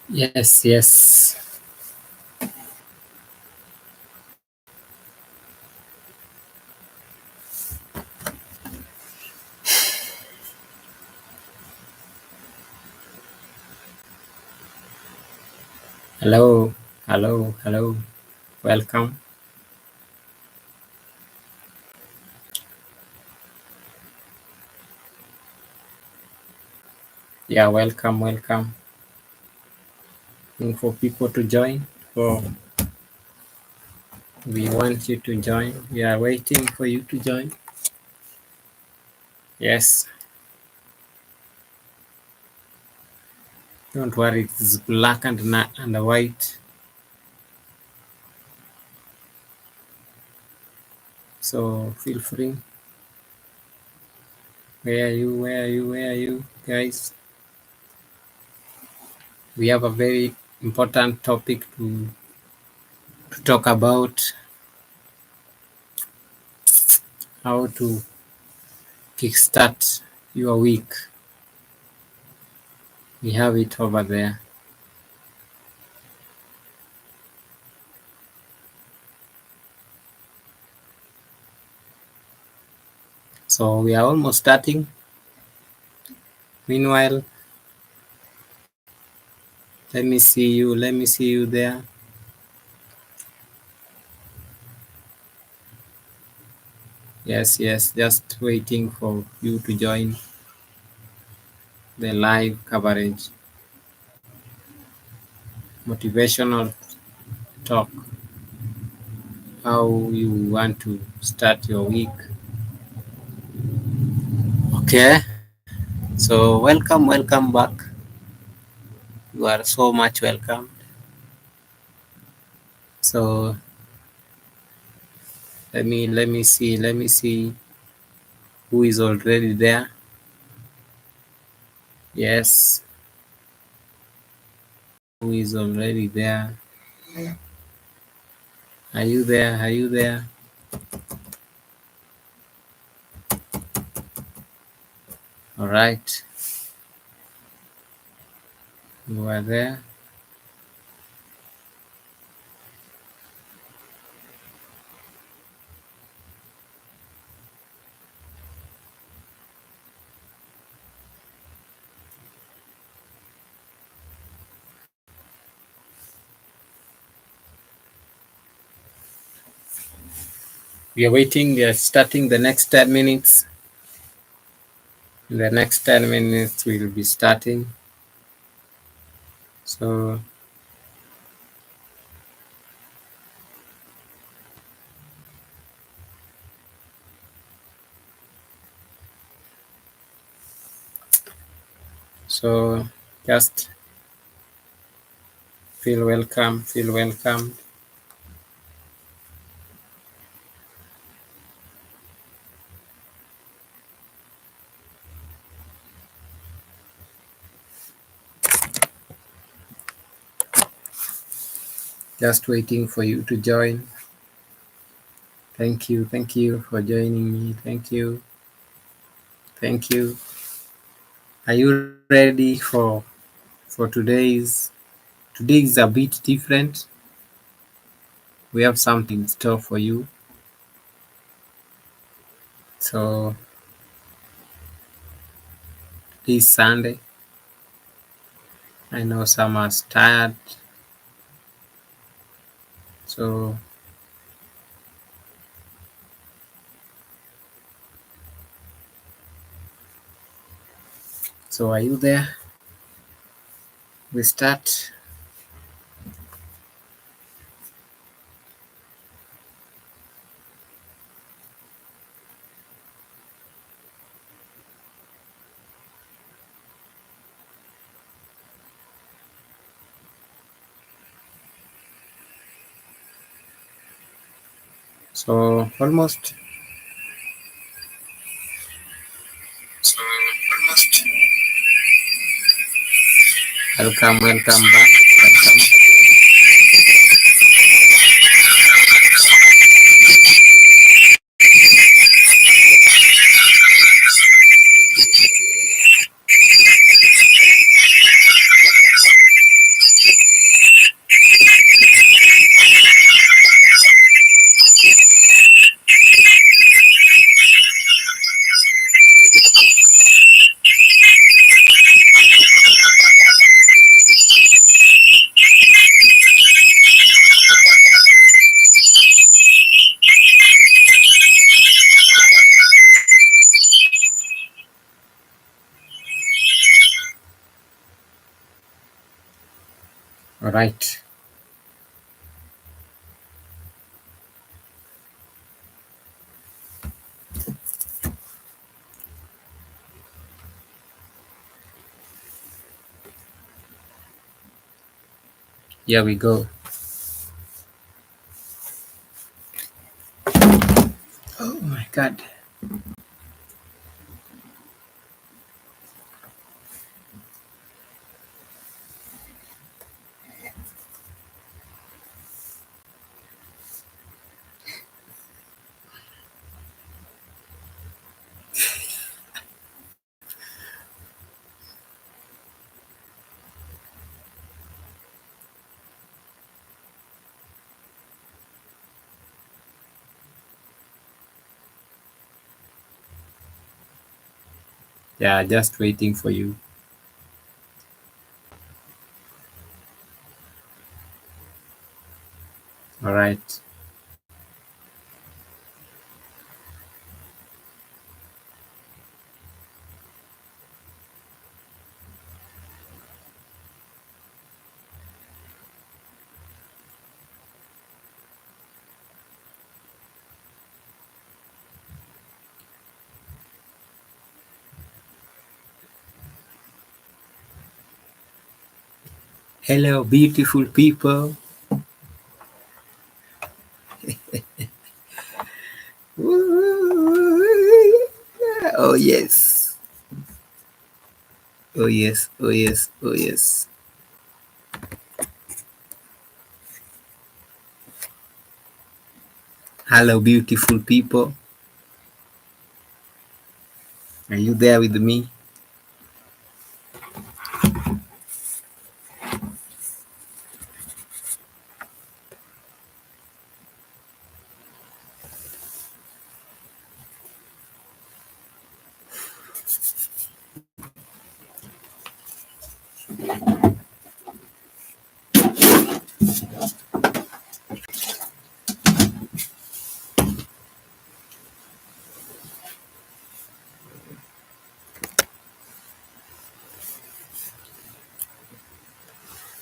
Yes, yes. Hello, hello, hello. Welcome. Yeah, welcome, welcome. Looking for people to join. For we want you to join. We are waiting for you to join. Yes. Don't worry, it's black and white. So feel free. Where are you? Where are you? Where are you, guys? We have a very important topic to talk about how to kickstart your week. We have it over there. So we are almost starting. Meanwhile, let me see you. Let me see you there. Yes, yes. Just waiting for you to join the live coverage. Motivational talk. How you want to start your week. Okay. So welcome back. You are so much welcome. So let me see who is already there. Yes, who is already there? Are you there? Are you there? All right, you are there. We are waiting. We are starting the next 10 minutes. In the next 10 minutes, we'll be starting. So, so just feel welcome. Feel welcome. Just waiting for you to join. Thank you. Thank you for joining me. Thank you. Thank you. Are you ready for today's? Today is a bit different. We have something in store for you. So this Sunday, I know some are tired. So are you there? We start. So almost. So almost. Welcome, welcome back. Welcome. All right. Here we go. Oh my God. Yeah, just waiting for you. All right. Hello, beautiful people. Oh yes. Oh yes. Oh yes. Oh yes. Hello, beautiful people. Are you there with me?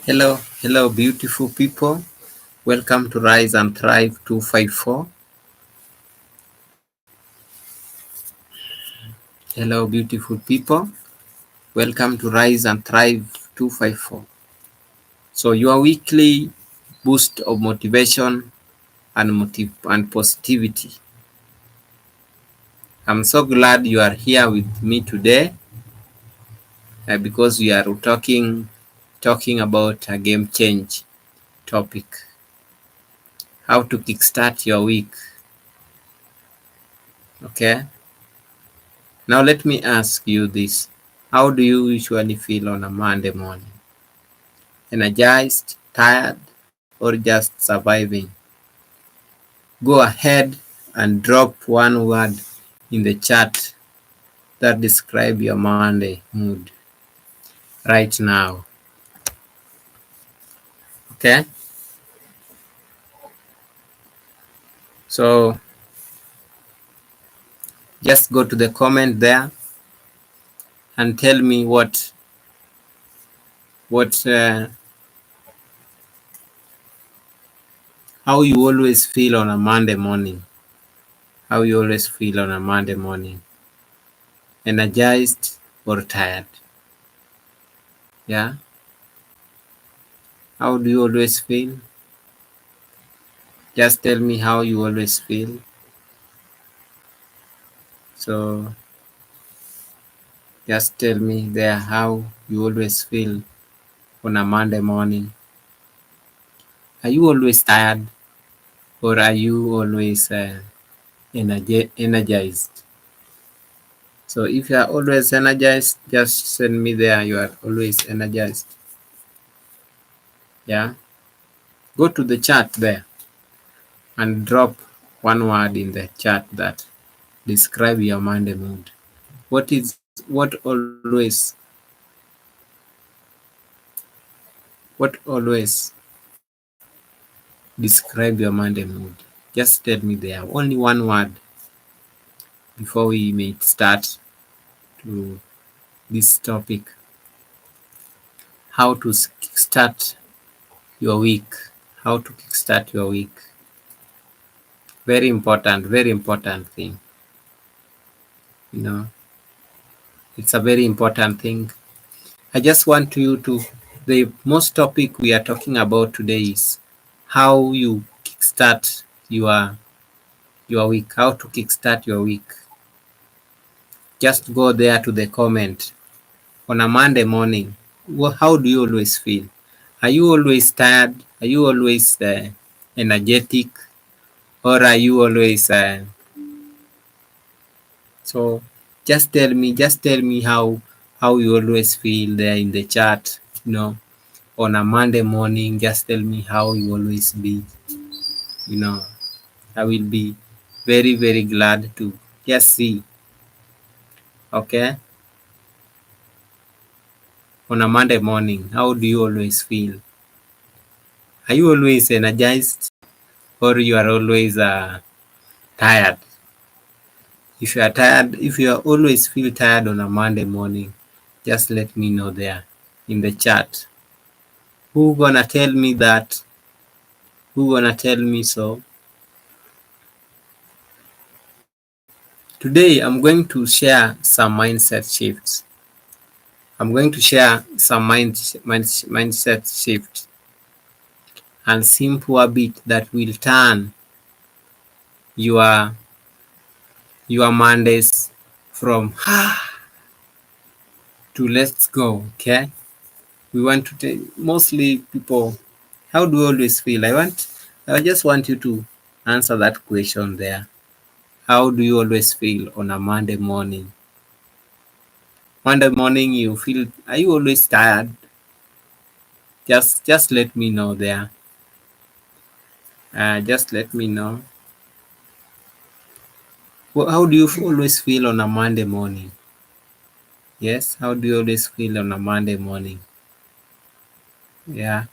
Hello, hello, beautiful people. Welcome to Rise and Thrive 254. Hello, beautiful people. Welcome to Rise and Thrive 254. So, your weekly boost of motivation and positivity. I'm so glad you are here with me today because we are talking about a game change topic. How to kickstart your week. Okay. Now let me ask you this. How do you usually feel on a Monday morning? Energized, tired, or just surviving? Go ahead and drop one word in the chat that describe your Monday mood right now. Okay? So just go to the comment there and tell me what how you always feel on a Monday morning. How you always feel on a Monday morning. Energized or tired? Yeah? How do you always feel? Just tell me how you always feel. So just tell me there how you always feel on a Monday morning. Are you always tired or are you always energized? So if you are always energized, just send me there you are always energized. Yeah. Go to the chat there and drop one word in the chat that describe your Monday mood. What always describe your Monday mood? Just tell me there. Only one word before we may start to this topic. How to start your week. How to kickstart your week. Very important thing. You know, it's a very important thing. I just want you to, the most topic we are talking about today is how you kickstart your week. How to kickstart your week. Just go there to the comment. On a Monday morning, how do you always feel? Are you always tired? Are you always energetic? Or are you always so just tell me how you always feel there in the chat, on a Monday morning. Just tell me how you always be, you know. I will be very glad to just see. Okay, on a Monday morning, how do you always feel? Are you always energized, or you are always tired? If you are tired, if you are always feel tired on a Monday morning, just let me know there in the chat. Who gonna tell me that? Who gonna tell me so? Today I'm going to share some mindset shifts. I'm going to share some mindset shifts and simple habit that will turn your Mondays from to let's go. Okay, we want to tell mostly people, how do you always feel? I just want you to answer that question there. How do you always feel on a Monday morning? Monday morning you feel, are you always tired? Just let me know there. Just let me know. Well, how do you always feel on a Monday morning? Yes, how do you always feel on a Monday morning? Yeah.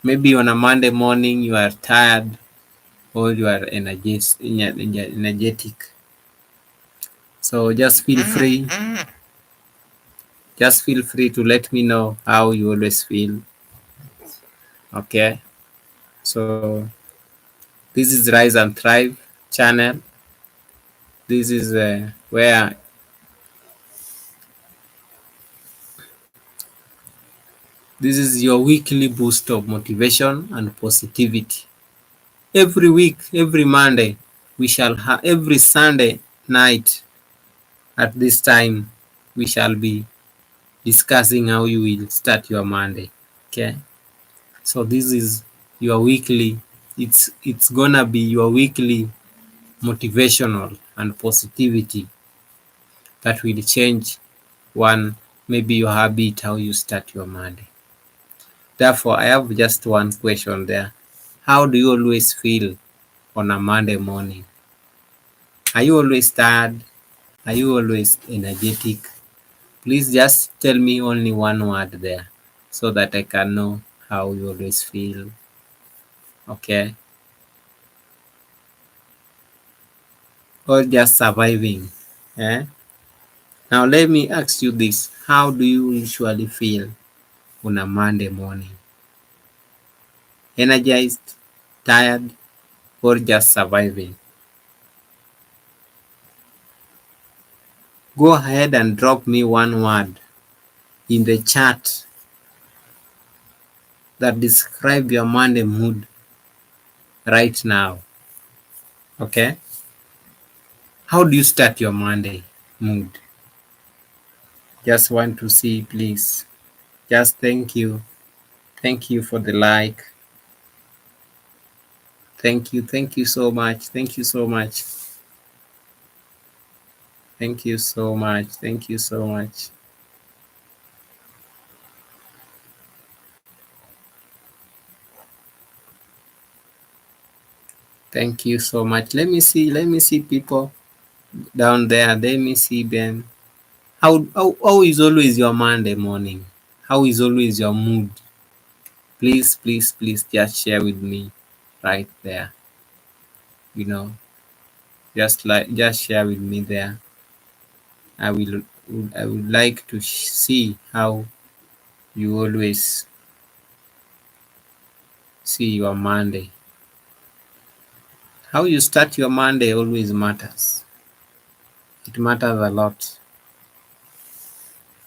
Maybe on a Monday morning you are tired or you are energetic. So just feel free. Just feel free to let me know how you always feel. Okay. So this is Rise and Thrive channel. This is where this is your weekly boost of motivation and positivity. Every week, every Monday, we shall have, every Sunday night at this time, we shall be discussing how you will start your Monday. Okay. So this is your weekly, it's gonna be your weekly motivational and positivity that will change one, maybe your habit, how you start your Monday. Therefore, I have just one question there. How do you always feel on a Monday morning? Are you always tired? Are you always energetic? Please just tell me only one word there so that I can know how you always feel. Okay? Or just surviving. Eh? Now let me ask you this. How do you usually feel on a Monday morning? Energized, tired, or just surviving? Go ahead and drop me one word in the chat that describe your Monday mood right now. Okay? How do you start your Monday mood? Just want to see, please. Just thank you. Thank you for the like. Thank you. Thank you so much. Thank you so much. Thank you so much. Thank you so much. Thank you so much. Let me see people down there. Let me see them. How is always your Monday morning? How is always your mood? Please just share with me right there. Just share with me there. I would like to see how you always see your Monday. How you start your Monday always matters. It matters a lot.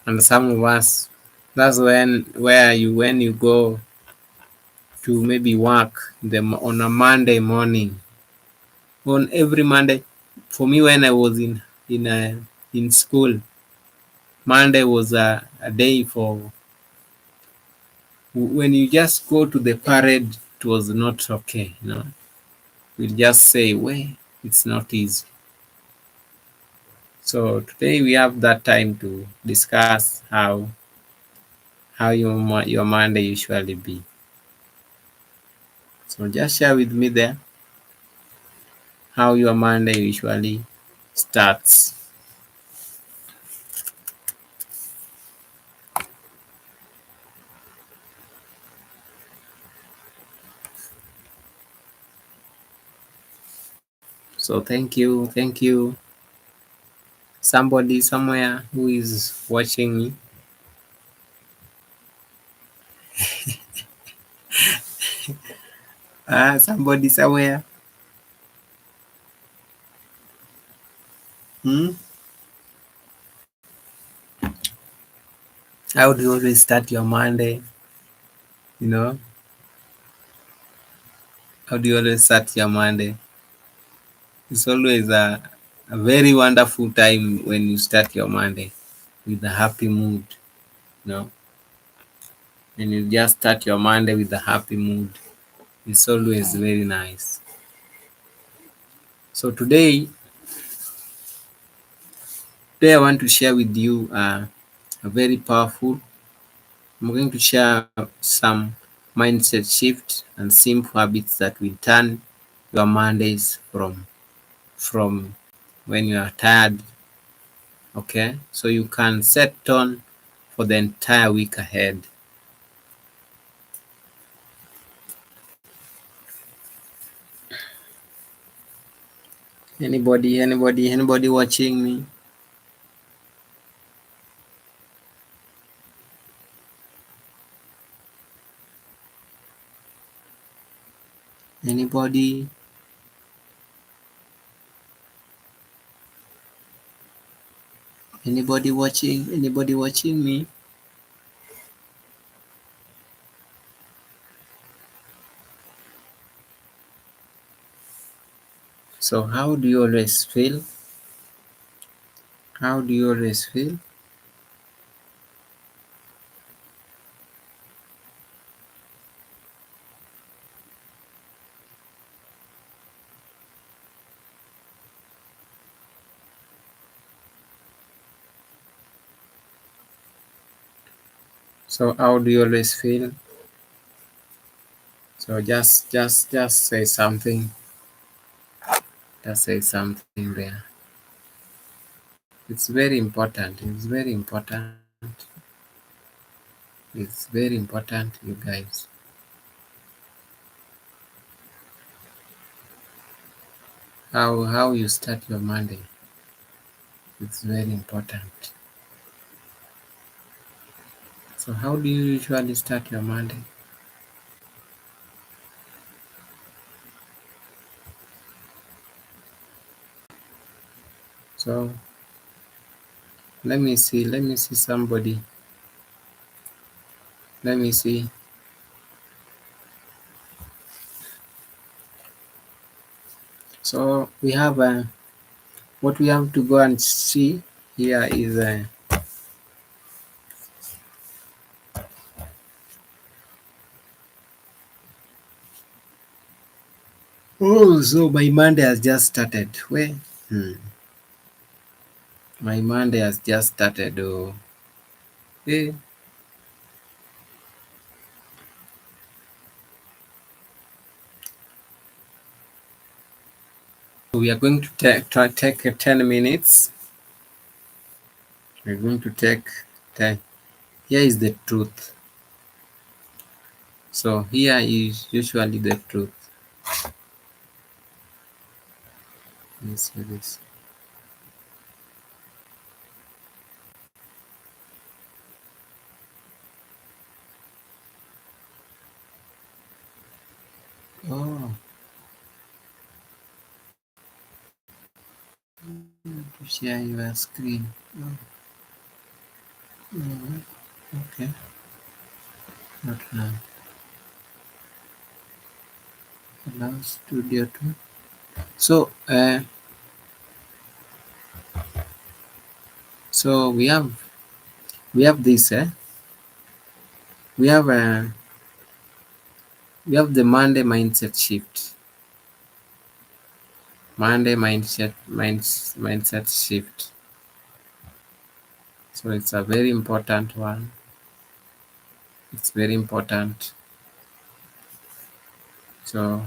And some of us, that's when you go to maybe work on a Monday morning. On every Monday, for me when I was in school, Monday was a day for when you just go to the parade. It was not okay, we just say, well, it's not easy. So today we have that time to discuss how your Monday usually be. So just share with me there how your Monday usually starts. So thank you. Somebody somewhere who is watching me. Somebody somewhere. Hmm? How do you always start your Monday? You know, how do you always start your Monday? It's always a very wonderful time when you start your Monday with a happy mood. You know, and you just start your Monday with a happy mood. It's always very nice. So today I want to share with you a very powerful. I'm going to share some mindset shift and simple habits that will turn your Mondays from when you are tired. Okay, so you can set tone for the entire week ahead. Anybody watching me? Anybody? Anybody watching? Anybody watching me? So how do you always feel? How do you always feel? So how do you always feel? So just say something. Just say something there. It's very important. It's very important. It's very important, you guys. How you start your Monday. It's very important. So how do you usually start your Monday? So let me see somebody. Let me see. So we have what we have to go and see here is oh, so my Monday has just started. Where? My Monday has just started. Oh, hey. We are going to take 10 minutes. We're going to take 10. Here is the truth. So here is usually the truth. Let's see this. to share your screen. Oh, okay, not now. Allow studio to. So, so we have this. We have we have the Monday mindset shift. Monday mindset shift. So it's a very important one. It's very important. So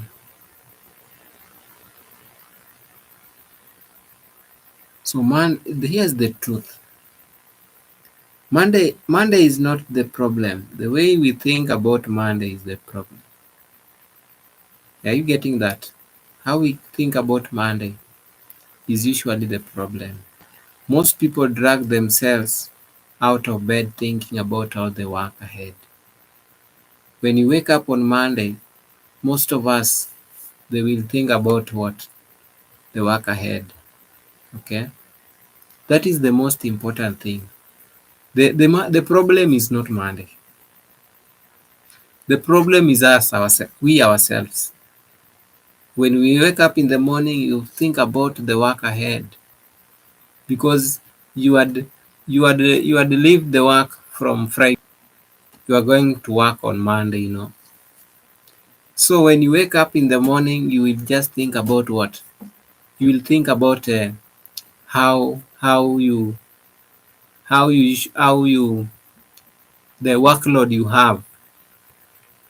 here's the truth. Monday is not the problem. The way we think about Monday is the problem. Are you getting that? How we think about Monday is usually the problem. Most people drag themselves out of bed thinking about how they work ahead. When you wake up on Monday, most of us, they will think about what? The work ahead. Okay? That is the most important thing. The problem is not Monday. The problem is we ourselves. When we wake up in the morning, you think about the work ahead because you had leave the work from Friday. You are going to work on Monday. So when you wake up in the morning, you will just think about what? You will think about how you the workload you have.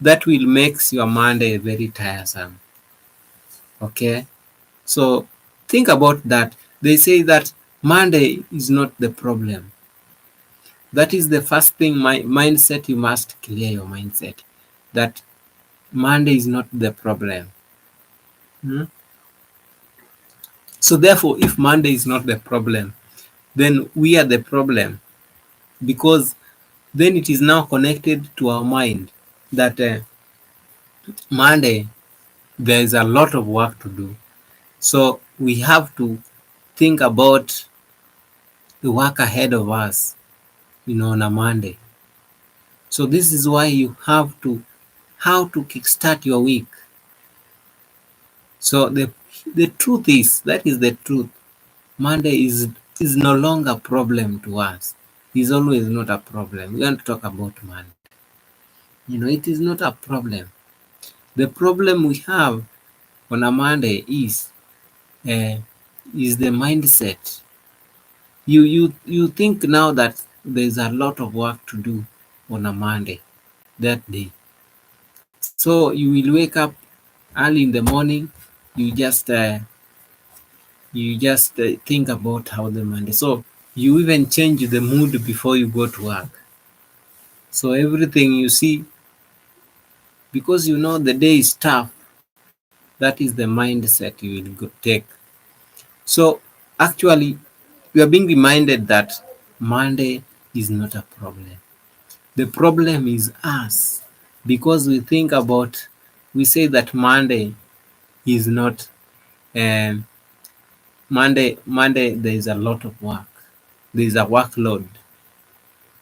That will makes your Monday very tiresome. Okay? So think about that. They say that Monday is not the problem. That is the first thing, my mindset. You must clear your mindset that Monday is not the problem. Hmm? So therefore, if Monday is not the problem, then we are the problem, because then it is now connected to our mind that Monday there is a lot of work to do. So we have to think about the work ahead of us, on a Monday. So this is why you have to how to kickstart your week. So the truth is, that is the truth. Monday is no longer a problem to us. It's always not a problem. We want to talk about Monday. It is not a problem. The problem we have on a Monday is the mindset. You think now that there's a lot of work to do on a Monday that day. So you will wake up early in the morning. You just think about how the Monday. So you even change the mood before you go to work. So everything you see, because the day is tough, that is the mindset you will take. So actually, we are being reminded that Monday is not a problem. The problem is us, because we say that Monday is not Monday there is a lot of work. There is a workload,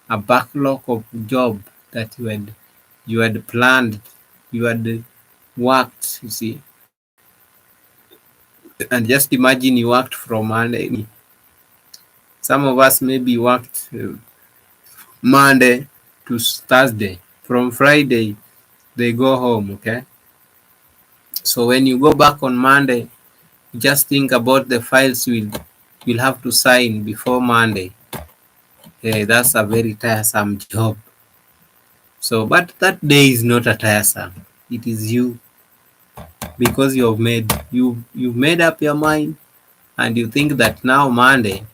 a backlog of job that you had planned, you had worked, you see. And just imagine you worked from Monday. Some of us maybe worked Monday to Thursday. From Friday, they go home, okay? So when you go back on Monday, just think about the files you'll have to sign before Monday. Hey, that's a very tiresome job. So, but that day is not a tiresome. It is you, because you've made up your mind, and you think that now Monday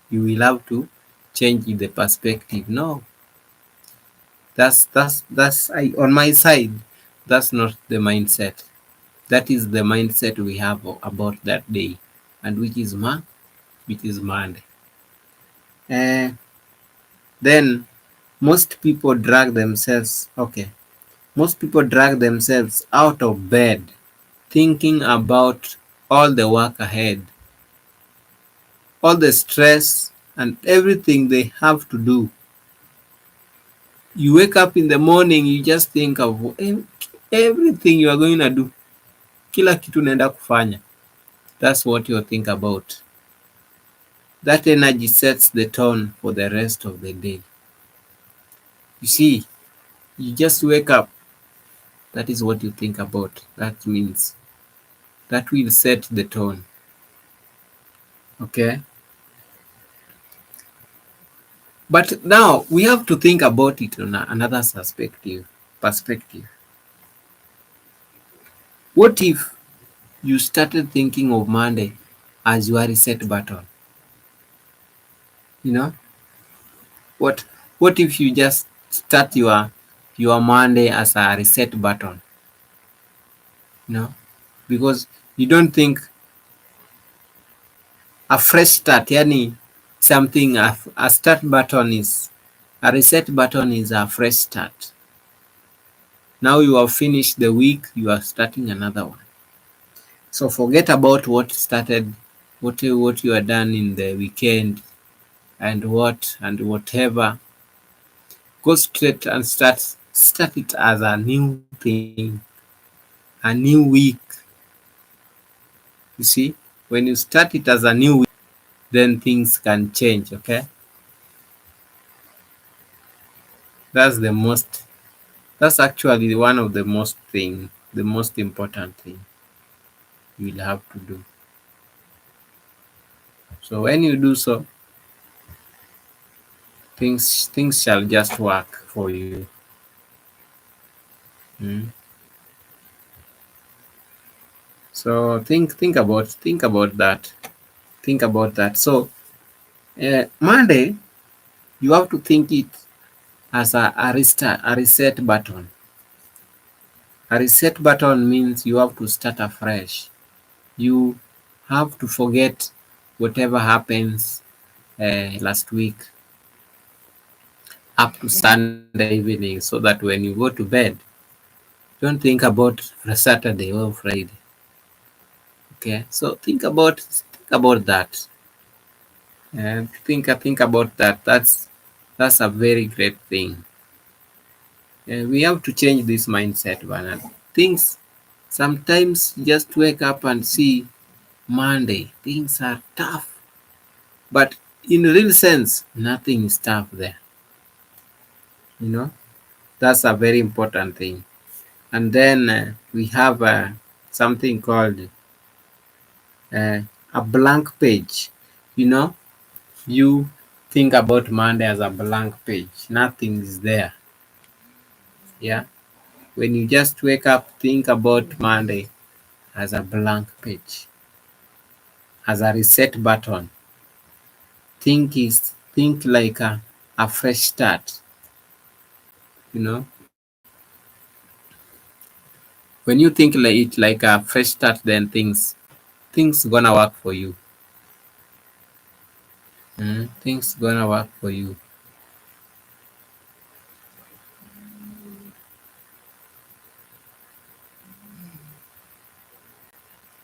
you will have to change the perspective. No, on my side, that's not the mindset. That is the mindset we have about that day, and which is Monday. Uh, then most people drag themselves. Okay, most people drag themselves out of bed thinking about all the work ahead. all the stress and everything they have to do. You wake up in the morning, you just think of everything you are going to do. Kila kitu unaenda kufanya. That's what you think about. That energy sets the tone for the rest of the day. You see, you just wake up. That is what you think about. That means that will set the tone. Okay? But now we have to think about it on another perspective. What if you started thinking of Monday as your reset button? You know, what what if you just start your Monday as a reset button? You know, because you don't think a fresh start, yani something a start button is a reset button is a fresh start. Now you have finished the week, you are starting another one. So forget about what started, what you are done in the weekend and whatever. Go straight and start it as a new thing, a new week. You see, when you start it as a new week, then things can change. Okay, that's the most. That's actually one of the most important thing you will have to do. So when you do so, things shall just work for you. Mm. So think about that. Think about that. So Monday, you have to think it as a reset button. A reset button means you have to start afresh. You have to forget whatever happens last week up to Sunday evening, so that when you go to bed, don't think about Saturday or Friday. Okay, so think about that, and think about that. That's a very great thing. We have to change this mindset, man. Things sometimes just wake up and see Monday. Things are tough, but in real sense, nothing is tough there. You know, that's a very important thing. And then we have something called uh, a blank page. You know, you think about Monday as a blank page. Nothing is there. Yeah. When you just wake up, think about Monday as a blank page, as a reset button. Think like a fresh start. You know, when you think like it like a fresh start, then things gonna work for you. Things gonna work for you.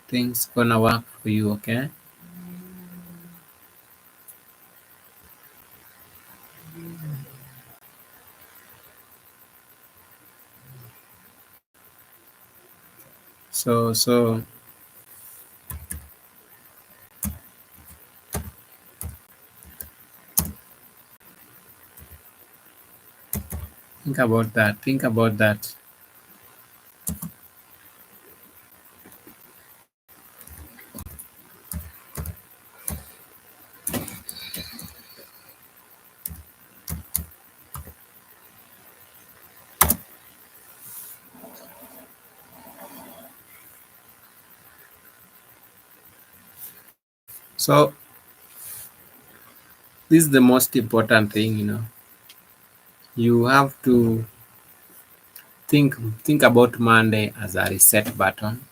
Things gonna work for you. Okay. So think about that. Think about that. So this is the most important thing. You know, you have to think about Monday as a reset button.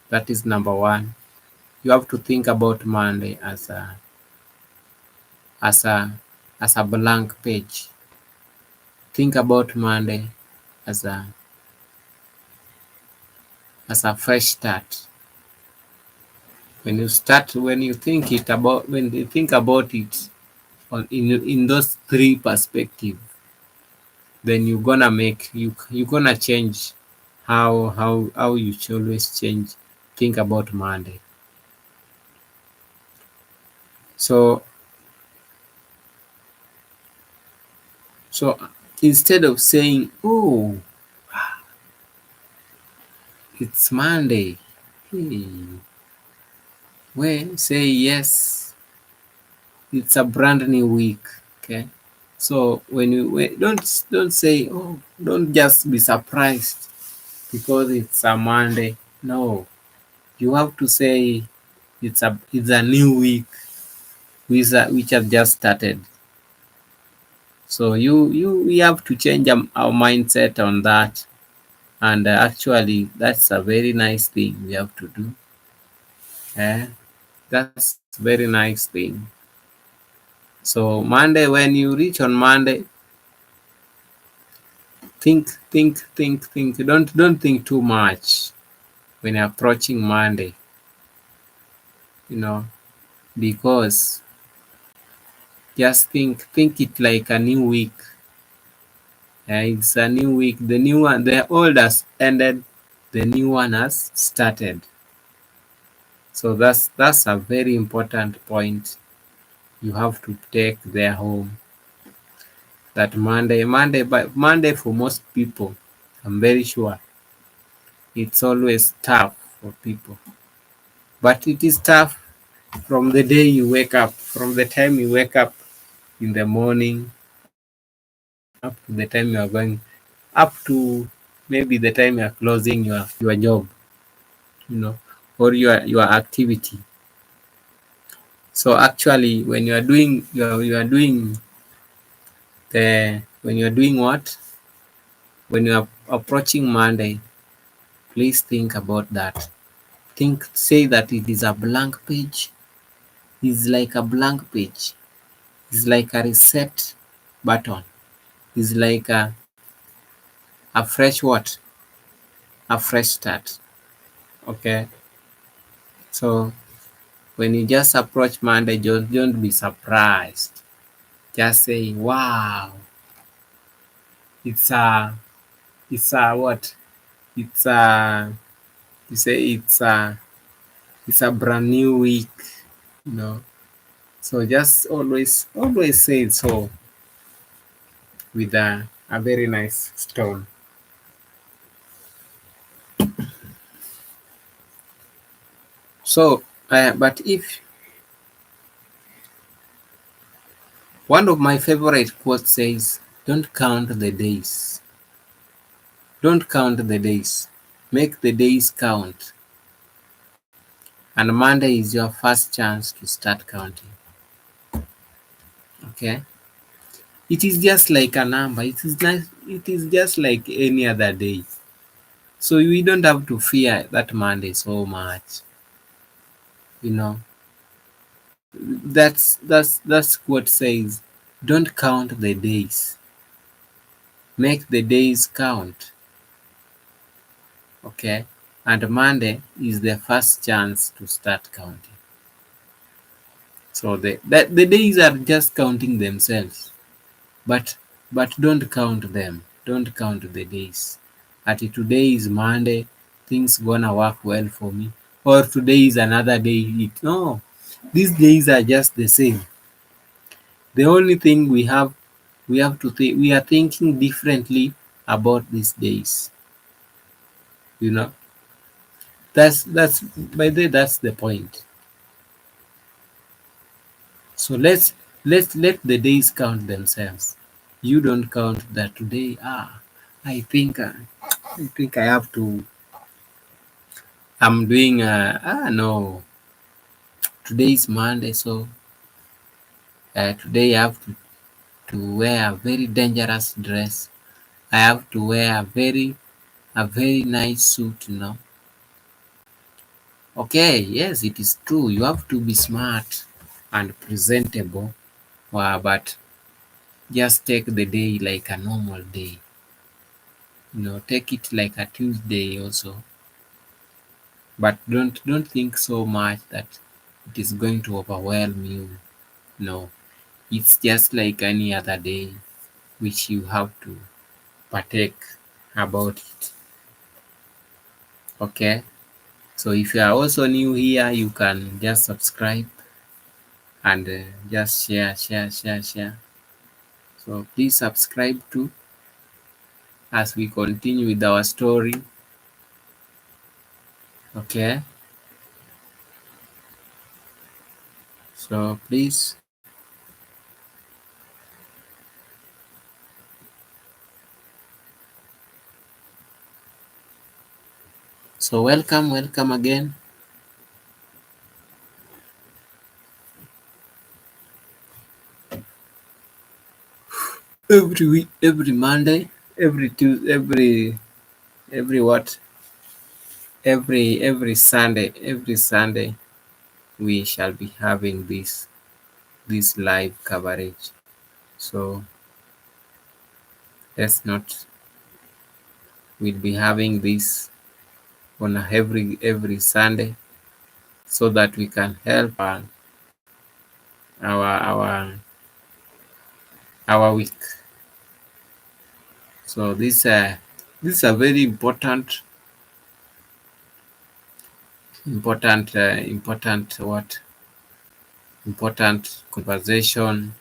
That is number one. You have to think about Monday as a as a blank page. Think about Monday as a fresh start. when you think about it in those three perspectives, then you're gonna change how you should always change think about Monday. So so instead of saying, oh, it's Monday, hey, well, say yes, it's a brand new week. Okay. So don't say, oh, don't just be surprised because it's a Monday. No, you have to say it's a new week which have just started. So we have to change our mindset on that, and actually that's a very nice thing we have to do. Eh? That's very nice thing. So Monday, when you reach on Monday, think. Don't think too much when you're approaching Monday, you know, because just think it like a new week. It's a new week. The new one, the old has ended, the new one has started. So that's a very important point you have to take there home. That Monday for most people, I'm very sure it's always tough for people. But it is tough from the day you wake up, from the time you wake up in the morning up to the time you are going, up to maybe the time you are closing your job, you know, or your activity. So actually when you are doing when you are doing what? When you are approaching Monday, please think about that. Say that it is a blank page. It's like a blank page. It's like a reset button. It's like a fresh what? A fresh start. Okay. So when you just approach Monday, just don't be surprised. Just say, wow, it's a what? It's a you say it's a brand new week, you know. So just always say it so with a very nice tone. So but if one of my favorite quotes says, don't count the days. Don't count the days. Make the days count. And Monday is your first chance to start counting. Okay? It is just like a number. It is just like any other day. So we don't have to fear that Monday so much. You know, that's what says, don't count the days. Make the days count. Okay? And Monday is the first chance to start counting. So the days are just counting themselves. But don't count them. Don't count the days. Today is Monday, things gonna work well for me. Or today is another day. No, these days are just the same. The only thing we have to think, we are thinking differently about these days. You know, that's by the way, that's the point. So let the days count themselves. You don't count that today. I think I have to. I'm doing. No. Today is Monday, so today I have to wear a very dangerous dress. I have to wear a very nice suit. You know. Okay. Yes, it is true. You have to be smart and presentable. But just take the day like a normal day. Take it like a Tuesday also. But don't think so much that it is going to overwhelm you. No, it's just like any other day which you have to partake about it. Okay, so if you are also new here, you can just subscribe and just share. So please subscribe too as we continue with our story. Okay, so please. So welcome again. Every week, every Monday, every Tuesday, every what? Every Sunday, we shall be having this live coverage. So let's not. We'll be having this on every Sunday so that we can help our our our week. So this is a very important what important conversation,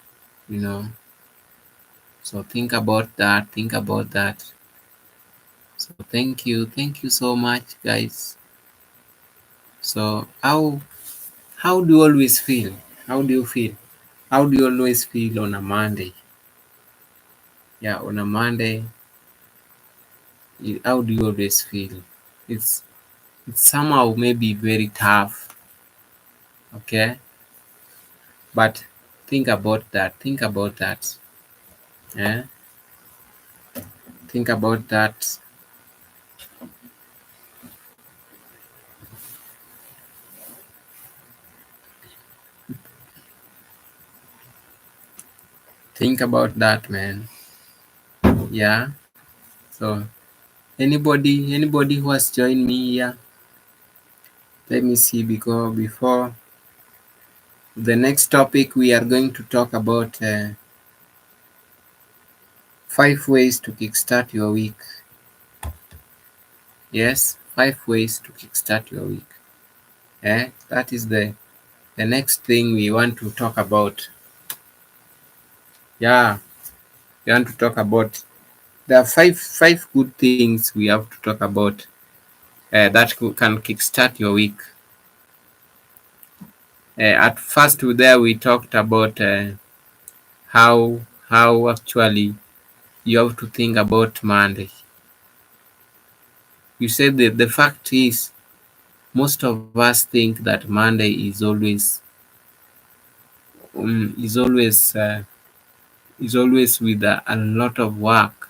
you know. So think about that. Think about that. So thank you so much, guys. So how do you always feel? How do you feel? How do you always feel on a Monday? Yeah, on a Monday, how do you always feel? It's it's somehow maybe very tough, okay? But think about that. Think about that. Yeah, think about that. Think about that, man. Yeah. So anybody who has joined me here, let me see because before the next topic we are going to talk about 5 ways to kickstart your week. Yes, 5 ways to kickstart your week. That is the next thing we want to talk about. Yeah, we want to talk about. There are five good things we have to talk about that can kickstart your week. At first, there we talked about how actually you have to think about Monday. You said that the fact most of us think that Monday um, is always uh, is always with a lot of work,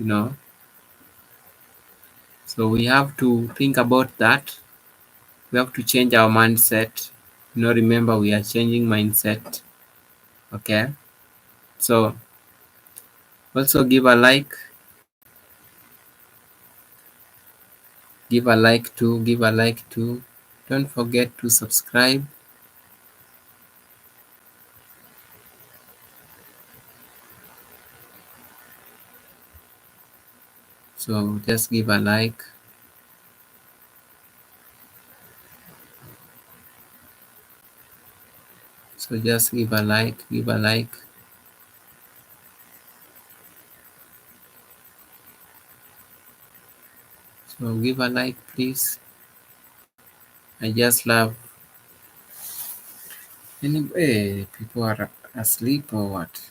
you know. So we have to think about that. We have to change our mindset. Remember we are changing mindset. Okay. So also give a like too. Don't forget to subscribe. So just give a like. So just give a like, give a like. So give a like, please. I just love hey, people are asleep or what?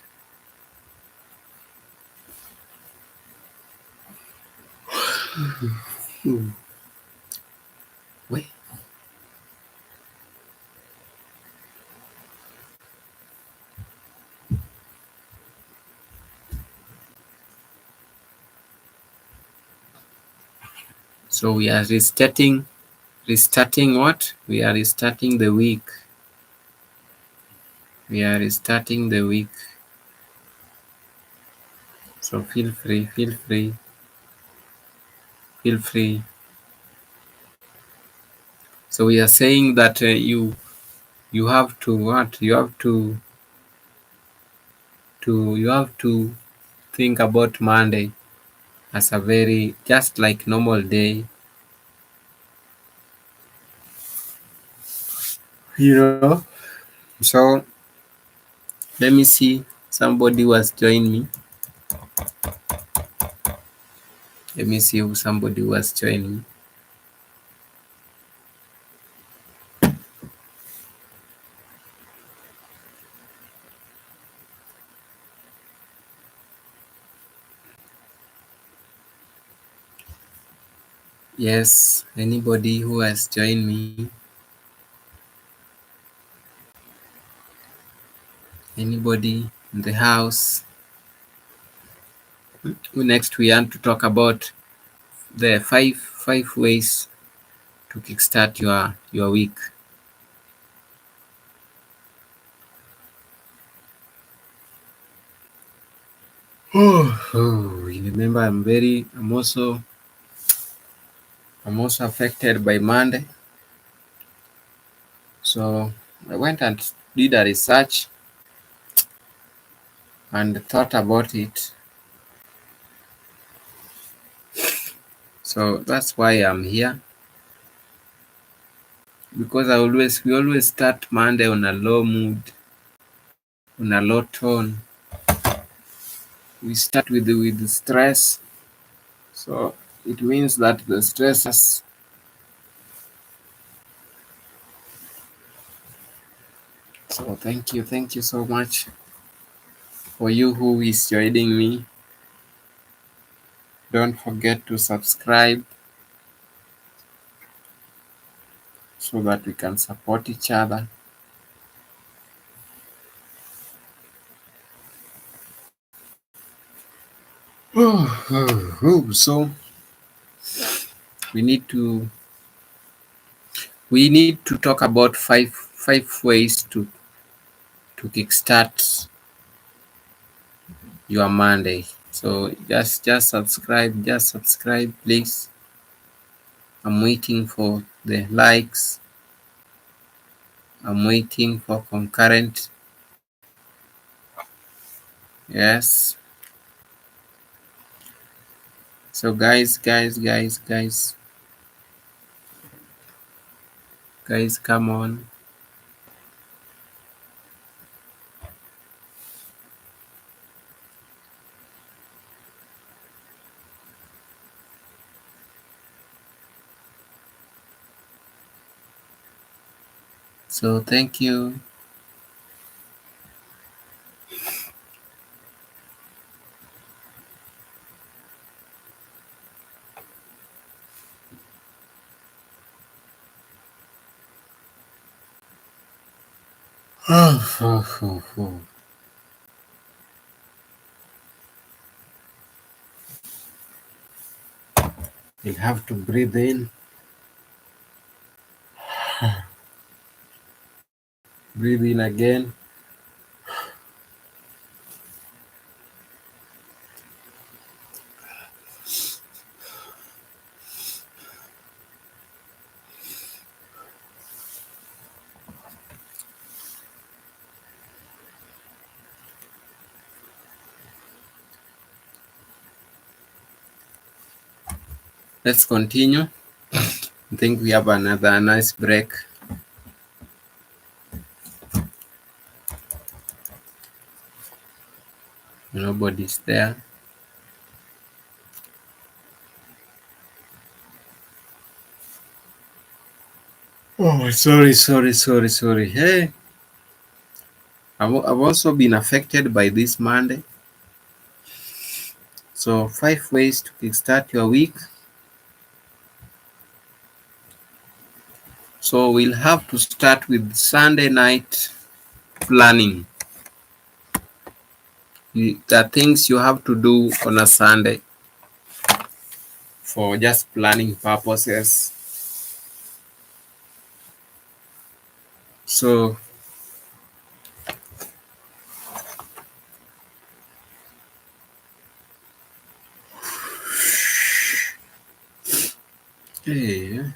Wait. So we are restarting what? We are restarting the week. We are restarting the week. So feel free. So we are saying that you have to what? You have to think about Monday as a very just like normal day. You know. So let me see. Somebody was joining me. Let me see who somebody was joining me. Yes, anybody who has joined me. Anybody in the house? Next, we want to talk about the five ways to kickstart your week. You remember I'm also affected by Monday. So I went and did a research and thought about it. So that's why I'm here. Because we always start Monday on a low mood, on a low tone. We start with stress. So it means that the stress has. So thank you so much for you who is joining me. Don't forget to subscribe so that we can support each other. So we need to talk about five ways to kickstart your Monday. So just subscribe please. I'm waiting for the likes. I'm waiting for concurrent. Yes. So guys, come on. So thank you. You'll have to breathe in, breathe in again. Let's continue. I think we have another nice break. Nobody's there. Oh, sorry. Hey, I've also been affected by this Monday. So 5 ways to kickstart your week. So we'll have to start with Sunday night planning. The things you have to do on a Sunday for just planning purposes. So hey,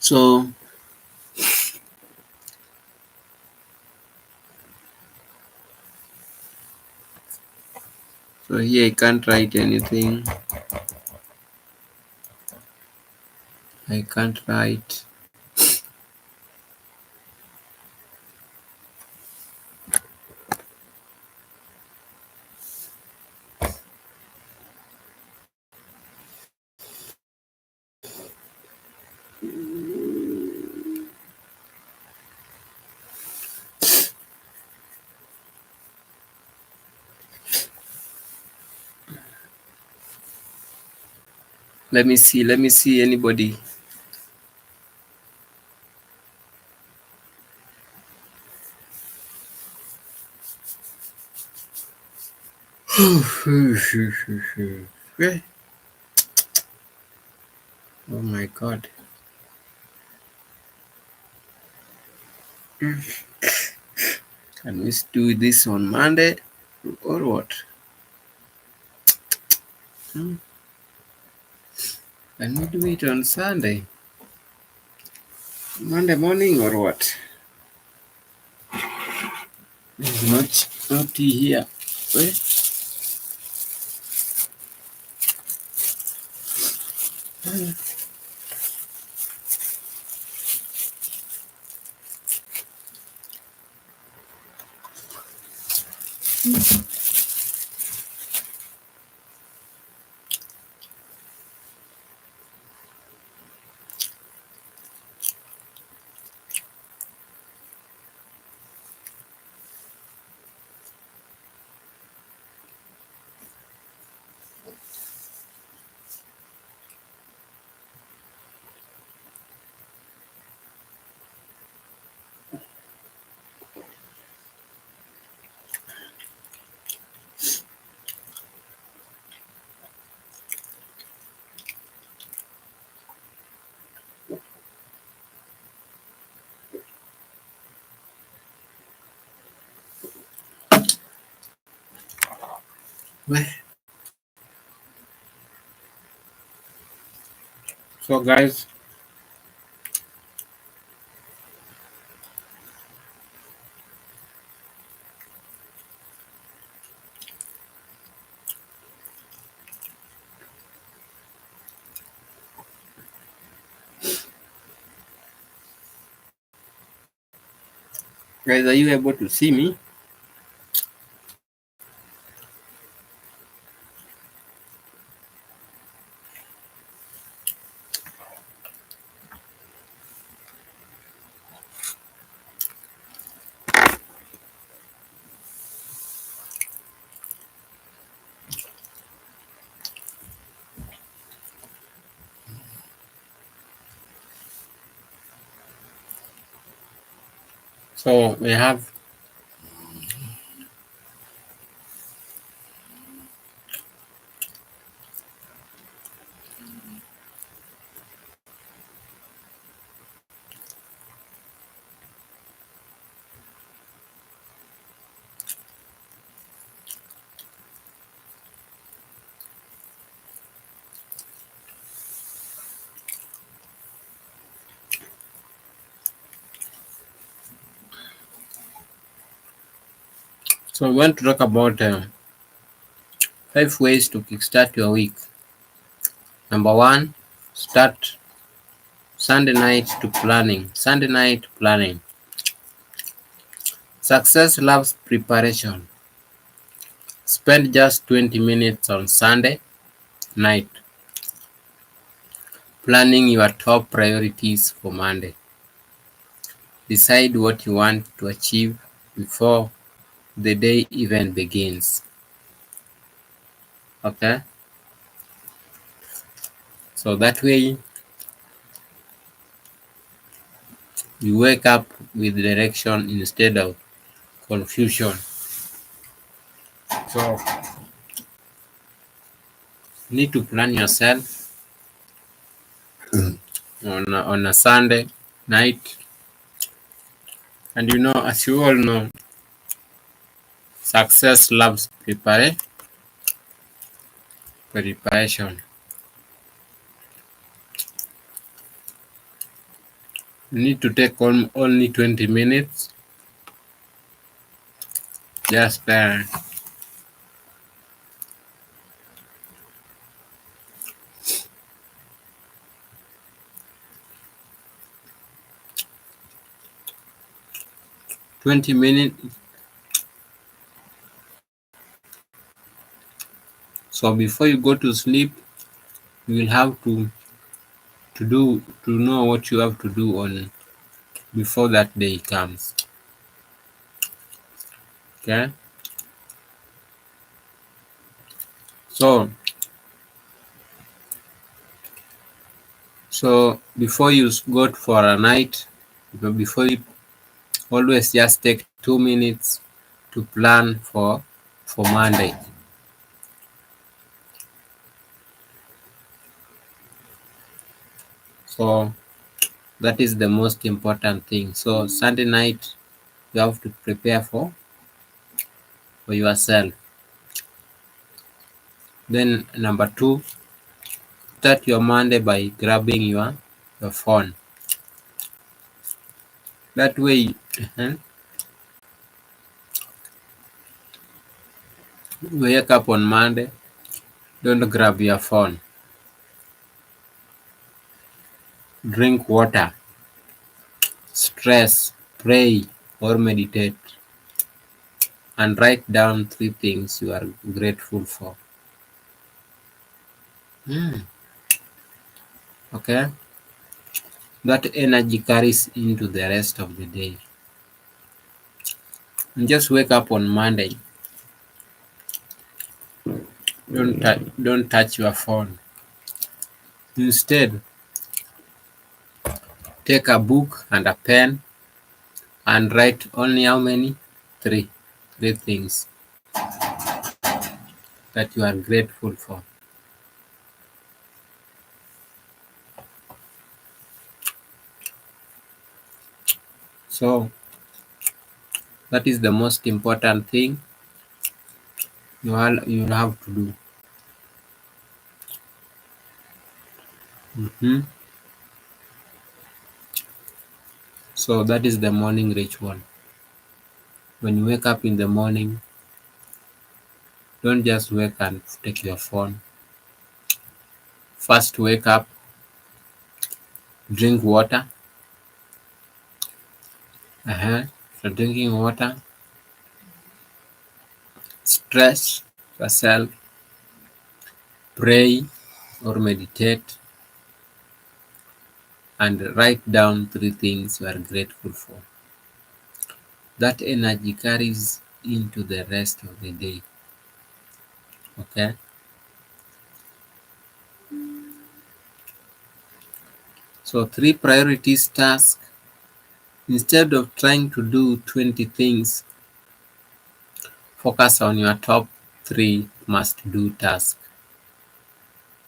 So here I can't write anything. I can't write. Let me see anybody. Oh my god. Can we do this on Monday or what? Can we do it on Sunday? Monday morning or what? There's not tea here. Wait. Wait. So guys, are you able to see me? So we have so we want to talk about 5 ways to kickstart your week. Number one, start Sunday night to planning. Sunday night planning. Success loves preparation. Spend just 20 minutes on Sunday night planning your top priorities for Monday. Decide what you want to achieve before the day even begins. Okay? So that way you wake up with direction instead of confusion. So you need to plan yourself on a Sunday night. And as you all know, success loves preparation. You need to take only 20 minutes. Just 20 minutes. So before you go to sleep, you will have to know what you have to do on before that day comes. Okay. So before you go for a night, before you always just take 2 minutes to plan for Monday. So that is the most important thing. So Sunday night you have to prepare for yourself. Then number two, start your Monday by grabbing your phone. That way, wake up on Monday, don't grab your phone. Drink water, stress, pray, or meditate, and write down 3 things you are grateful for. Okay? That energy carries into the rest of the day. And just wake up on Monday. Don't touch your phone. Instead, take a book and a pen and write only how many? Three. 3 things that you are grateful for. So that is the most important thing you'll have to do. So that is the morning ritual. When you wake up in the morning, don't just wake and take your phone. First wake up, drink water. After drinking water, stretch yourself, pray or meditate, and write down 3 things you are grateful for. That energy carries into the rest of the day. Okay? So 3 priorities task. Instead of trying to do 20 things, focus on your top 3 must-do tasks.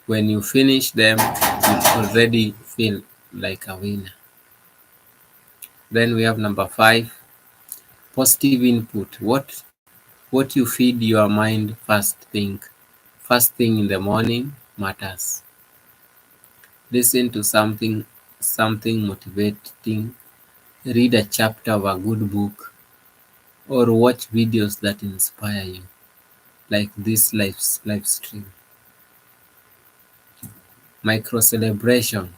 When you finish them, you already feel like a winner. Then we have number 5, positive input. What you feed your mind first thing in the morning matters. Listen to something motivating, read a chapter of a good book, or watch videos that inspire you, like this live stream. Micro celebration.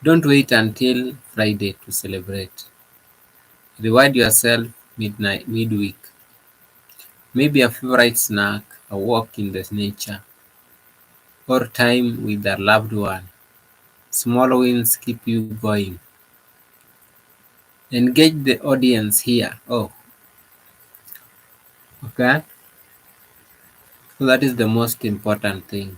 Don't wait until Friday to celebrate. Reward yourself midweek. Maybe a favorite snack, a walk in the nature, or time with a loved one. Small wins keep you going. Engage the audience here. Oh, okay. So that is the most important thing.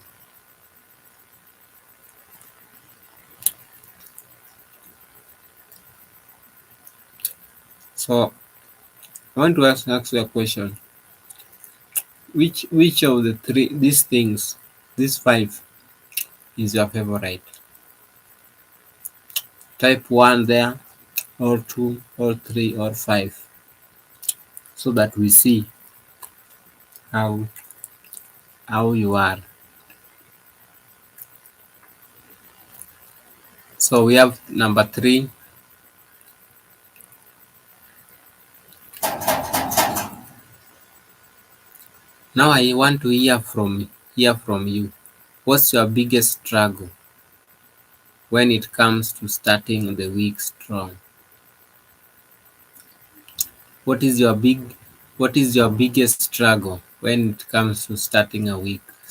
So I want to ask you a question. Which of the these 5, is your favorite? Type 1 there, or 2, or 3, or 5, so that we see how you are. So we have number 3. Now I want to hear from you. What's your biggest struggle when it comes to starting the week strong? What is your biggest struggle when it comes to starting a week